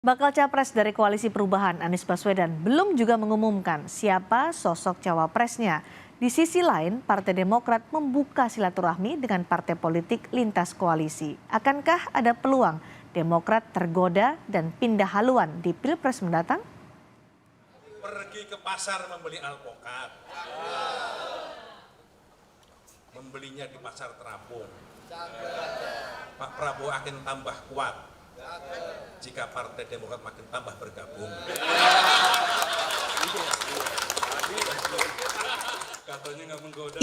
Bakal capres dari Koalisi Perubahan Anies Baswedan belum juga mengumumkan siapa sosok cawapresnya. Di sisi lain, Partai Demokrat membuka silaturahmi dengan partai politik lintas koalisi. Akankah ada peluang Demokrat tergoda dan pindah haluan di Pilpres mendatang? Pergi ke pasar membeli alpukat, membelinya di pasar terapung. Pak Prabowo akan tambah kuat jika Partai Demokrat makin tambah bergabung.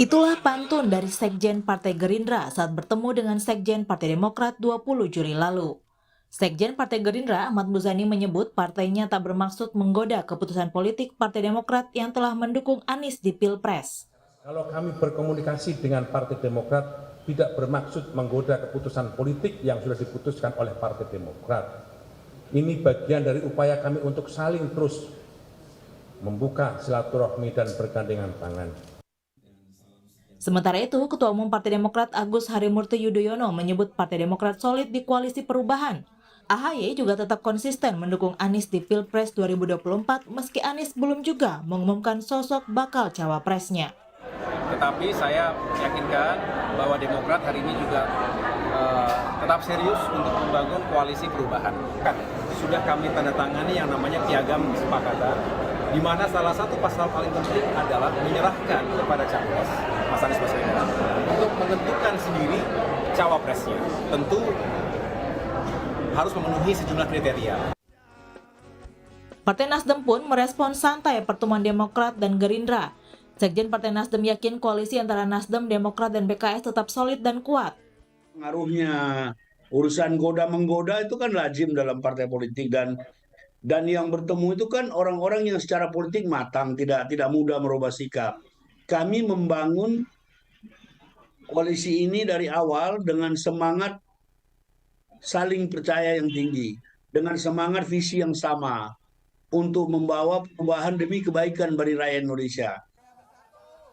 Itulah pantun dari Sekjen Partai Gerindra saat bertemu dengan Sekjen Partai Demokrat 20 Juli lalu. Sekjen Partai Gerindra Ahmad Muzani menyebut partainya tak bermaksud menggoda keputusan politik Partai Demokrat yang telah mendukung Anies di Pilpres. Kalau kami berkomunikasi dengan Partai Demokrat tidak bermaksud menggoda keputusan politik yang sudah diputuskan oleh Partai Demokrat. Ini bagian dari upaya kami untuk saling terus membuka silaturahmi dan bergandengan tangan. Sementara itu, Ketua Umum Partai Demokrat Agus Harimurti Yudhoyono menyebut Partai Demokrat solid di Koalisi Perubahan. AHY juga tetap konsisten mendukung Anies di Pilpres 2024 meski Anies belum juga mengumumkan sosok bakal cawapresnya. Tetapi saya yakinkan bahwa Demokrat hari ini juga tetap serius untuk membangun koalisi perubahan. Sudah kami tanda tangani yang namanya piagam kesepakatan, di mana salah satu pasal paling penting adalah menyerahkan kepada capres Mas Anies Baswedan untuk menentukan sendiri cawapresnya. Tentu harus memenuhi sejumlah kriteria. Partai Nasdem pun merespon santai pertemuan Demokrat dan Gerindra. Sekjen Partai Nasdem yakin koalisi antara Nasdem, Demokrat, dan PKS tetap solid dan kuat. Pengaruhnya urusan goda-menggoda itu kan lazim dalam partai politik dan yang bertemu itu kan orang-orang yang secara politik matang, tidak mudah merubah sikap. Kami membangun koalisi ini dari awal dengan semangat saling percaya yang tinggi, dengan semangat visi yang sama untuk membawa perubahan demi kebaikan bagi rakyat Indonesia.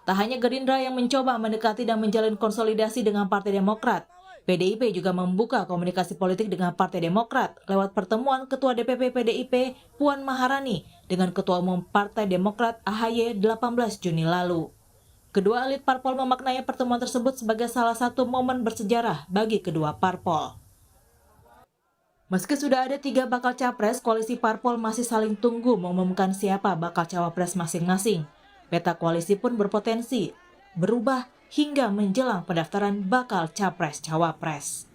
Tak hanya Gerindra yang mencoba mendekati dan menjalin konsolidasi dengan Partai Demokrat, PDIP juga membuka komunikasi politik dengan Partai Demokrat lewat pertemuan Ketua DPP PDIP Puan Maharani dengan Ketua Umum Partai Demokrat AHY 18 Juni lalu. Kedua elit parpol memaknai pertemuan tersebut sebagai salah satu momen bersejarah bagi kedua parpol. Meski sudah ada 3 bakal capres, koalisi parpol masih saling tunggu mengumumkan siapa bakal cawapres masing-masing. Peta koalisi pun berpotensi berubah hingga menjelang pendaftaran bakal capres-cawapres.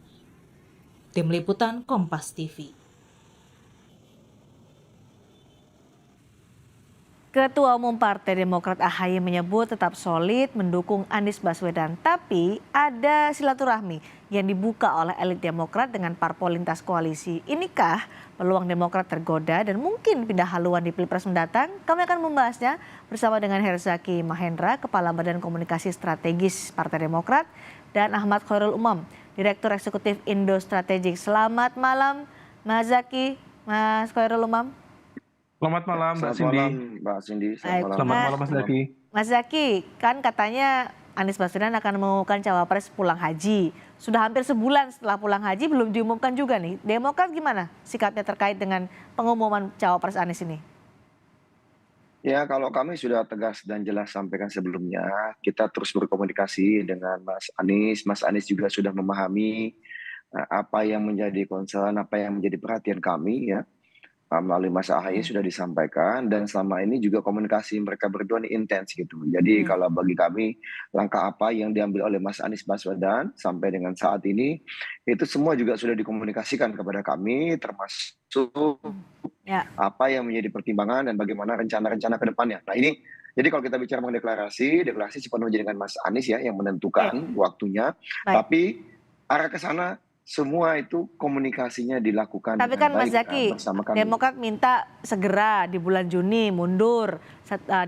Tim Liputan Kompas TV. Ketua Umum Partai Demokrat AHY menyebut tetap solid mendukung Anies Baswedan, tapi ada silaturahmi yang dibuka oleh elit Demokrat dengan parpol lintas koalisi. Inikah peluang Demokrat tergoda dan mungkin pindah haluan di Pilpres mendatang? Kami akan membahasnya bersama dengan Herzaki Mahendra, Kepala Badan Komunikasi Strategis Partai Demokrat, dan Ahmad Khairul Umam, Direktur Eksekutif Indo Strategik. Selamat malam, Mas Zaki, Mas Khairul Umam. Selamat malam, Mbak Cindy. Selamat malam, Mbak Cindy. Selamat malam, Mas Zaki. Mas Zaki, kan katanya Anies Baswedan akan mengumumkan cawapres pulang haji. Sudah hampir sebulan setelah pulang haji belum diumumkan juga nih. Demokrat gimana sikapnya terkait dengan pengumuman cawapres Anies ini? Ya, kalau kami sudah tegas dan jelas sampaikan sebelumnya, kita terus berkomunikasi dengan Mas Anies. Mas Anies juga sudah memahami apa yang menjadi concern, apa yang menjadi perhatian kami ya. Melalui Mas AHY sudah disampaikan dan selama ini juga komunikasi mereka berdua ini intens gitu. Jadi kalau bagi kami langkah apa yang diambil oleh Mas Anies Baswedan sampai dengan saat ini itu semua juga sudah dikomunikasikan kepada kami termasuk apa yang menjadi pertimbangan dan bagaimana rencana-rencana ke depannya. Nah ini jadi kalau kita bicara mengenai deklarasi sepenuhnya dengan Mas Anies ya yang menentukan waktunya. Tapi arah ke sana semua itu komunikasinya dilakukan. Tapi kan Mas Zaki, Demokrat minta segera di bulan Juni mundur,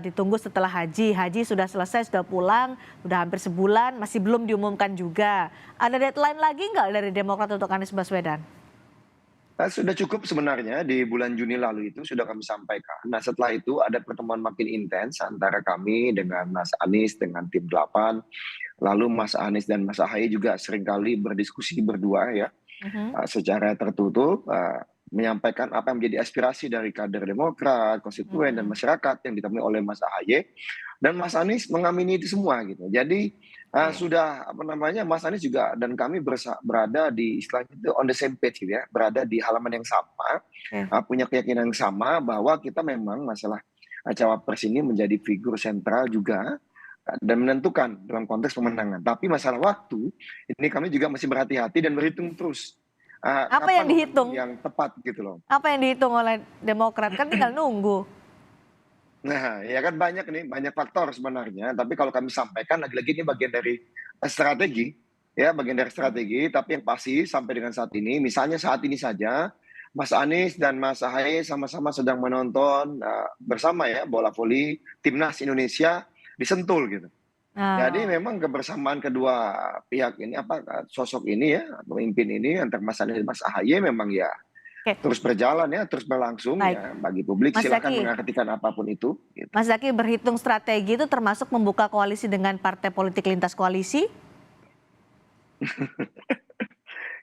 ditunggu setelah haji. Haji sudah selesai, sudah pulang, sudah hampir sebulan, masih belum diumumkan juga. Ada deadline lagi nggak dari Demokrat untuk Anies Baswedan? Sudah cukup sebenarnya di bulan Juni lalu itu sudah kami sampaikan. Nah setelah itu ada pertemuan makin intens antara kami dengan Mas Anies dengan tim 8. Lalu Mas Anies dan Mas AHY juga seringkali berdiskusi berdua ya secara tertutup. menyampaikan apa yang menjadi aspirasi dari kader Demokrat, konstituen dan masyarakat yang ditemui oleh Mas AHY, dan Mas Anies mengamini itu semua gitu. Jadi sudah Mas Anies juga dan kami berada di istilahnya itu on the same page gitu ya, berada di halaman yang sama, punya keyakinan yang sama bahwa kita memang masalah cawapres ini menjadi figur sentral juga dan menentukan dalam konteks pemenangan. Tapi masalah waktu ini kami juga masih berhati-hati dan berhitung terus. Apa yang dihitung? Yang tepat gitu loh. Apa yang dihitung oleh Demokrat? Kan tinggal nunggu. Nah, ya kan banyak faktor sebenarnya. Tapi kalau kami sampaikan lagi-lagi ini bagian dari strategi, ya bagian dari strategi. Tapi yang pasti sampai dengan saat ini, misalnya saat ini saja, Mas Anies dan Mas AHY sama-sama sedang menonton bersama ya bola voli timnas Indonesia di Sentul gitu. Jadi memang kebersamaan kedua pihak ini sosok ini ya pemimpin ini antara Mas Anies dan Mas AHY memang ya terus berjalan ya terus berlangsung. Baik. Ya bagi publik Mas silakan Zaky, mengartikan apapun itu gitu. Mas Zaky, berhitung strategi itu termasuk membuka koalisi dengan partai politik lintas koalisi?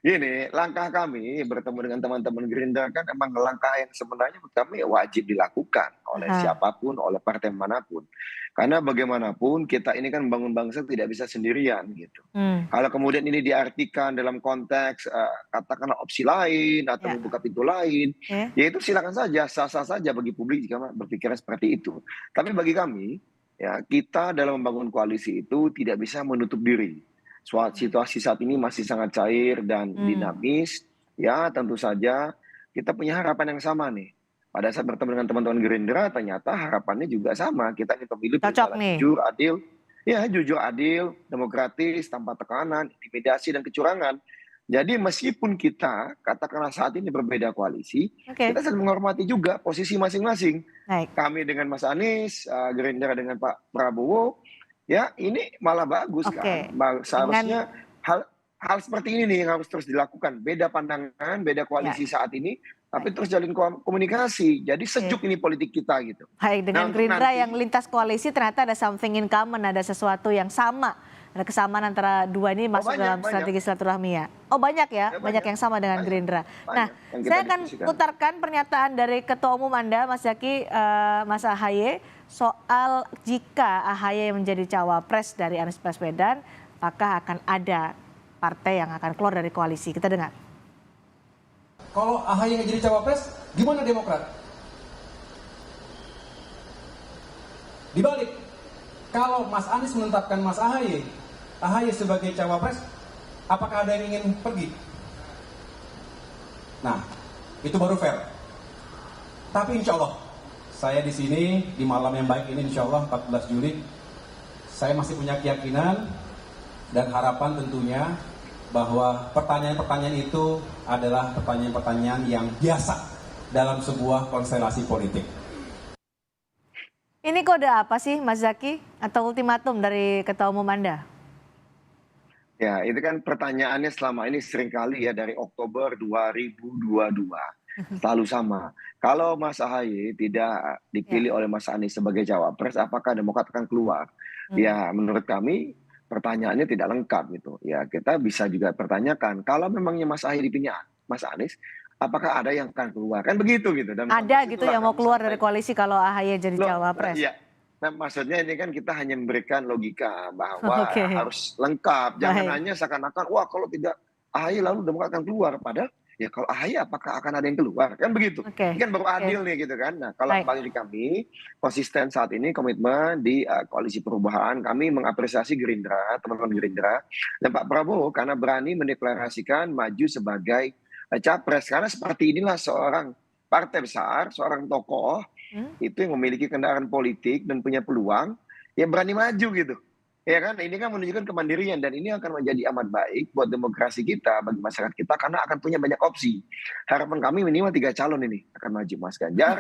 Gini, langkah kami bertemu dengan teman-teman Gerindra kan emang langkah yang sebenarnya kami wajib dilakukan oleh siapapun, oleh partai manapun. Karena bagaimanapun kita ini kan membangun bangsa tidak bisa sendirian gitu. Kalau kemudian ini diartikan dalam konteks katakanlah opsi lain atau membuka pintu lain, ya itu silakan saja, sah-sah saja bagi publik jika berpikiran seperti itu. Tapi bagi kami, ya kita dalam membangun koalisi itu tidak bisa menutup diri. Situasi saat ini masih sangat cair dan dinamis, ya tentu saja kita punya harapan yang sama nih. Pada saat bertemu dengan teman-teman Gerindra, ternyata harapannya juga sama. Kita ingin pemilu berjalan jujur, adil, ya jujur, adil, demokratis, tanpa tekanan, intimidasi dan kecurangan. Jadi meskipun kita katakanlah saat ini berbeda koalisi, kita saling menghormati juga posisi masing-masing. Kami dengan Mas Anies, Gerindra dengan Pak Prabowo. Ya ini malah bagus kan. Seharusnya hal seperti ini nih yang harus terus dilakukan. Beda pandangan, beda koalisi saat ini, tapi terus jalin komunikasi. Jadi sejuk ini politik kita gitu. Baik, dengan Gerindra yang lintas koalisi ternyata ada something in common, ada sesuatu yang sama. Ada kesamaan antara dua ini masuk dalam strategi silaturahmi ya. Oh banyak ya, banyak yang sama dengan Gerindra. Nah, saya akan putarkan pernyataan dari Ketua Umum Anda, Mas Zaky, Mas AHY, soal jika AHY menjadi cawapres dari Anies Baswedan, apakah akan ada partai yang akan keluar dari koalisi? Kita dengar. Kalau AHY nggak jadi cawapres, gimana Demokrat? Dibalik, kalau Mas Anies menetapkan Mas AHY sebagai cawapres, apakah ada yang ingin pergi? Nah, itu baru fair. Tapi insya Allah, saya di sini di malam yang baik ini, insya Allah 14 Juli, saya masih punya keyakinan dan harapan tentunya bahwa pertanyaan-pertanyaan itu adalah pertanyaan-pertanyaan yang biasa dalam sebuah konstelasi politik. Ini kode apa sih Mas Zaky atau ultimatum dari Ketua Umum Anda? Ya itu kan pertanyaannya selama ini seringkali ya dari Oktober 2022 selalu sama. Kalau Mas AHY tidak dipilih oleh Mas Anies sebagai cawapres, apakah Demokrat akan keluar? Ya menurut kami pertanyaannya tidak lengkap gitu. Ya kita bisa juga pertanyakan kalau memangnya Mas AHY dipilih Mas Anies, apakah ada yang akan keluar? Kan begitu gitu. Dan ada gitu yang mau keluar dari koalisi kalau AHY jadi cawapres? Iya. Nah maksudnya ini kan kita hanya memberikan logika bahwa harus lengkap. Jangan hanya seakan-akan, wah kalau tidak AHY lalu Demokrat akan keluar. Padahal ya kalau AHY apakah akan ada yang keluar? Kan begitu. Ini kan baru adil nih gitu kan. Nah kalau bagi kami, konsisten saat ini komitmen di koalisi perubahan. Kami mengapresiasi Gerindra, teman-teman Gerindra. Dan Pak Prabowo karena berani mendeklarasikan maju sebagai capres. Karena seperti inilah seorang partai besar, seorang tokoh, itu yang memiliki kendaraan politik dan punya peluang, ya berani maju gitu. Ya kan, ini kan menunjukkan kemandirian dan ini akan menjadi amat baik buat demokrasi kita, bagi masyarakat kita karena akan punya banyak opsi. Harapan kami minimal 3 calon ini akan maju, Mas Ganjar,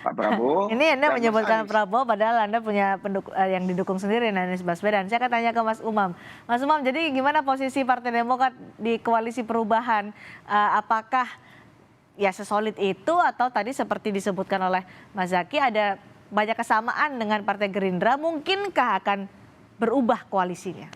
Pak Prabowo. Ini Anda menyebutkan Prabowo padahal Anda punya yang didukung sendiri Anies Baswedan. Saya akan tanya ke Mas Umam. Mas Umam, jadi gimana posisi Partai Demokrat di koalisi perubahan? Apakah ya sesolid itu atau tadi seperti disebutkan oleh Mas Zaky ada banyak kesamaan dengan Partai Gerindra, mungkinkah akan berubah koalisinya?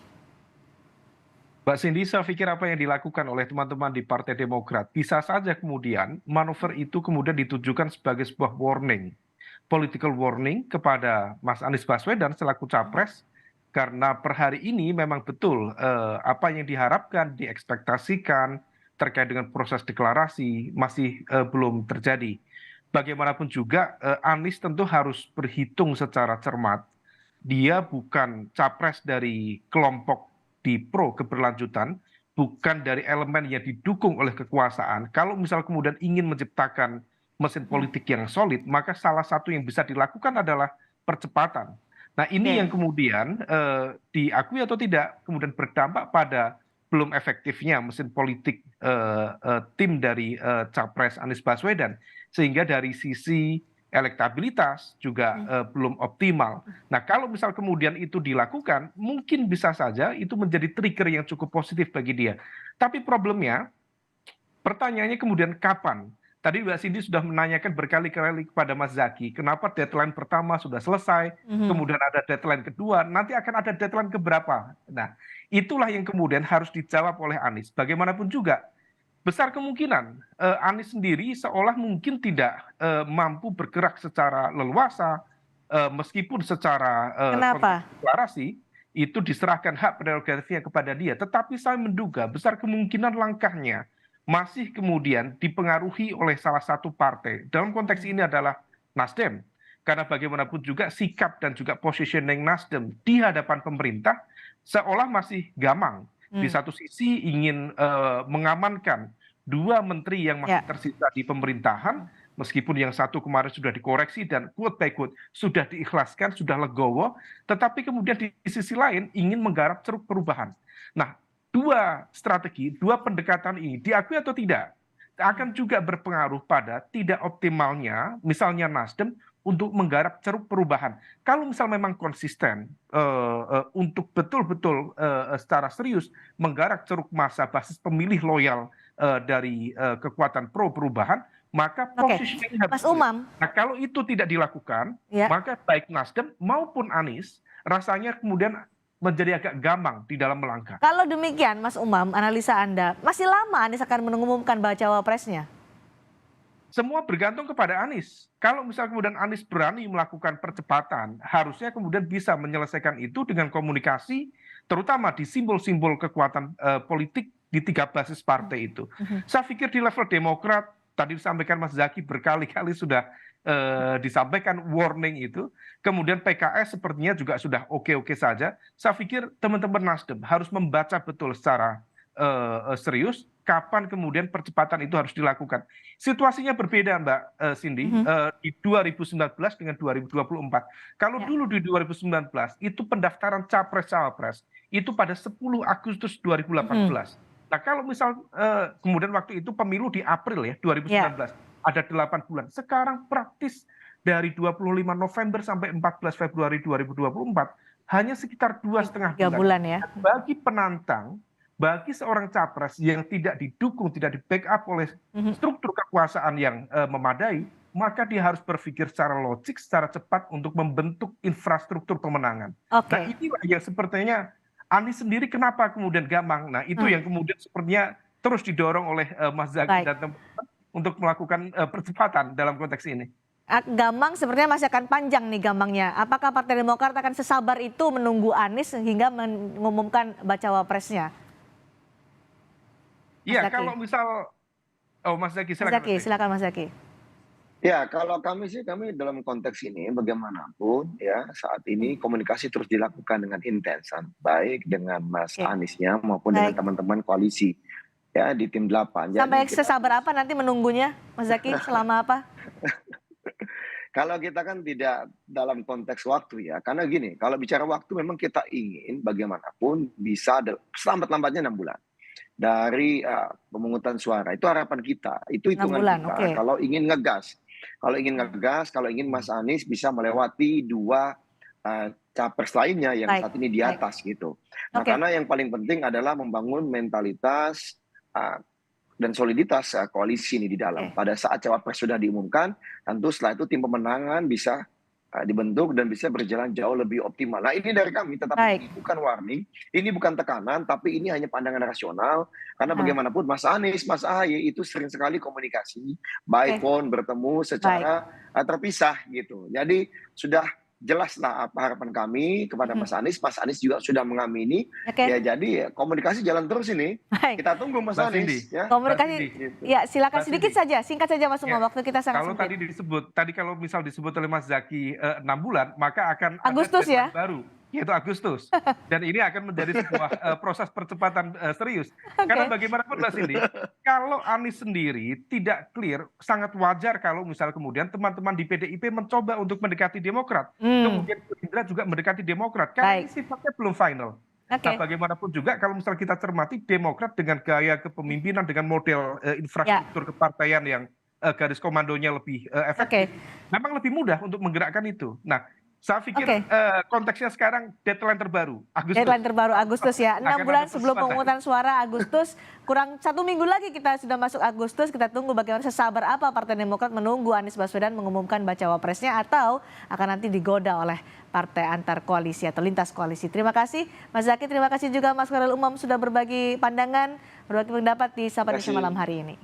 Mbak Cindy, saya pikir apa yang dilakukan oleh teman-teman di Partai Demokrat bisa saja kemudian manuver itu kemudian ditujukan sebagai sebuah warning, political warning kepada Mas Anies Baswedan selaku capres, karena per hari ini memang betul apa yang diharapkan, diekspektasikan terkait dengan proses deklarasi masih belum terjadi. Bagaimanapun juga Anies tentu harus berhitung secara cermat. Dia bukan capres dari kelompok di pro keberlanjutan, bukan dari elemen yang didukung oleh kekuasaan. Kalau misal kemudian ingin menciptakan mesin politik yang solid, maka salah satu yang bisa dilakukan adalah percepatan. Nah, ini yang kemudian diakui atau tidak kemudian berdampak pada belum efektifnya mesin politik tim dari capres Anies Baswedan, sehingga dari sisi elektabilitas juga belum optimal. Nah, kalau misal kemudian itu dilakukan, mungkin bisa saja itu menjadi trigger yang cukup positif bagi dia. Tapi problemnya, pertanyaannya kemudian kapan? Tadi Mbak Cindy sudah menanyakan berkali-kali kepada Mas Zaky, kenapa deadline pertama sudah selesai, kemudian ada deadline kedua, nanti akan ada deadline keberapa? Nah, itulah yang kemudian harus dijawab oleh Anies. Bagaimanapun juga, besar kemungkinan Anies sendiri seolah mungkin tidak mampu bergerak secara leluasa, meskipun secara Kenapa? deklarasi itu diserahkan hak prerogatifnya kepada dia. Tetapi saya menduga besar kemungkinan langkahnya masih kemudian dipengaruhi oleh salah satu partai. Dalam konteks ini adalah Nasdem. Karena bagaimanapun juga sikap dan juga positioning Nasdem di hadapan pemerintah seolah masih gamang. Di satu sisi ingin mengamankan dua menteri yang masih tersisa di pemerintahan, meskipun yang satu kemarin sudah dikoreksi dan quote by quote sudah diikhlaskan, sudah legowo, tetapi kemudian di sisi lain ingin menggarap ceruk perubahan. Nah, dua strategi, dua pendekatan ini diakui atau tidak akan juga berpengaruh pada tidak optimalnya misalnya Nasdem untuk menggarap ceruk perubahan. Kalau misal memang konsisten untuk betul-betul secara serius menggarap ceruk massa basis pemilih loyal dari kekuatan pro perubahan, maka posisinya harus. Mas Umam. Nah, kalau itu tidak dilakukan, maka baik Nasdem maupun Anies rasanya kemudian menjadi agak gamang di dalam melangkah. Kalau demikian, Mas Umam, analisa Anda, masih lama Anies akan mengumumkan bacawa presnya? Semua bergantung kepada Anies. Kalau misal kemudian Anies berani melakukan percepatan, harusnya kemudian bisa menyelesaikan itu dengan komunikasi, terutama di simbol-simbol kekuatan politik di tiga basis partai itu. Saya pikir di level Demokrat, tadi disampaikan Mas Zaky berkali-kali sudah disampaikan warning itu. Kemudian PKS sepertinya juga sudah oke-oke saja. Saya pikir teman-teman Nasdem harus membaca betul secara serius kapan kemudian percepatan itu harus dilakukan. Situasinya berbeda Mbak Cindy, di 2019 dengan 2024. Kalau dulu di 2019 itu pendaftaran capres-cawapres itu pada 10 Agustus 2018. Nah, kalau misal kemudian waktu itu pemilu di April ya 2019. Ada 8 bulan. Sekarang praktis dari 25 November sampai 14 Februari 2024 hanya sekitar 2,5 bulan. Ya. Bagi penantang, bagi seorang capres yang tidak didukung, tidak di-backup oleh struktur kekuasaan yang memadai, maka dia harus berpikir secara logik, secara cepat untuk membentuk infrastruktur pemenangan. Nah, inilah yang sepertinya Anies sendiri kenapa kemudian gamang. Nah, itu yang kemudian sepertinya terus didorong oleh Mas Zaky dan teman-teman untuk melakukan percepatan dalam konteks ini. Gamang sepertinya masih akan panjang nih gamangnya. Apakah Partai Demokrat akan sesabar itu menunggu Anies hingga mengumumkan bacawa presnya? Iya, kalau misal, Mas Zaky silakan. Silakan Mas Zaky. Ya, kalau kami sih, kami dalam konteks ini bagaimanapun ya saat ini komunikasi terus dilakukan dengan intensan, baik dengan Mas Aniesnya maupun dengan teman-teman koalisi. Ya, di tim 8. Sampai sesabar apa nanti menunggunya, Mas Zaky? Selama apa? Kalau kita kan tidak dalam konteks waktu ya. Karena gini, kalau bicara waktu memang kita ingin bagaimanapun bisa selambat-lambatnya 6 bulan. Dari pemungutan suara. Itu harapan kita. Itu hitungan kita. Kalau ingin ngegas. Kalau ingin Mas Anies bisa melewati dua capres lainnya yang saat ini di atas gitu. Nah, karena yang paling penting adalah membangun mentalitas dan soliditas koalisi ini di dalam. Pada saat cawapres sudah diumumkan, tentu setelah itu tim pemenangan bisa dibentuk dan bisa berjalan jauh lebih optimal. Nah ini dari kami, tetapi Baik. ini bukan warning, ini bukan tekanan, tapi ini hanya pandangan rasional. Karena bagaimanapun Mas Anies, Mas Ahaye itu sering sekali komunikasi, by Oke. phone, bertemu secara terpisah gitu. Jadi sudah jelaslah apa harapan kami kepada Mas Anies juga sudah mengamini. Oke. Ya jadi komunikasi jalan terus ini. Baik. Kita tunggu Mas Mbak Anies Cindy. ya. Komunikasi, Gitu. ya silakan Mbak sedikit Cindy. saja, singkat saja Mas Umam, Ya, waktu kita sangat kalau sempit. tadi kalau misal disebut oleh Mas Zaki 6 bulan, maka akan Agustus ada ya? deadline baru, yaitu Agustus. Dan ini akan menjadi sebuah proses percepatan serius. Karena bagaimanapun Mbak Cindy, kalau Anies sendiri tidak clear, sangat wajar kalau misal kemudian teman-teman di PDIP mencoba untuk mendekati Demokrat. Kemudian Gerindra juga mendekati Demokrat. Karena ini sifatnya belum final. Oke. Nah, bagaimanapun juga kalau misal kita cermati Demokrat dengan gaya kepemimpinan, dengan model infrastruktur kepartaian yang garis komandonya lebih efektif, memang lebih mudah untuk menggerakkan itu. Nah, saya pikir konteksnya sekarang deadline terbaru, Agustus. Deadline terbaru Agustus ya, 6 Akan bulan ada sebelum percepatan. pemungutan suara Agustus, kurang 1 minggu lagi kita sudah masuk Agustus. Kita tunggu bagaimana sesabar apa Partai Demokrat menunggu Anies Baswedan mengumumkan bacawa presnya atau akan nanti digoda oleh partai antar koalisi atau lintas koalisi. Terima kasih Mas Zaki, terima kasih juga Mas Khairul Umam sudah berbagi pandangan, berbagi pendapat di Sapa Indonesia malam hari ini.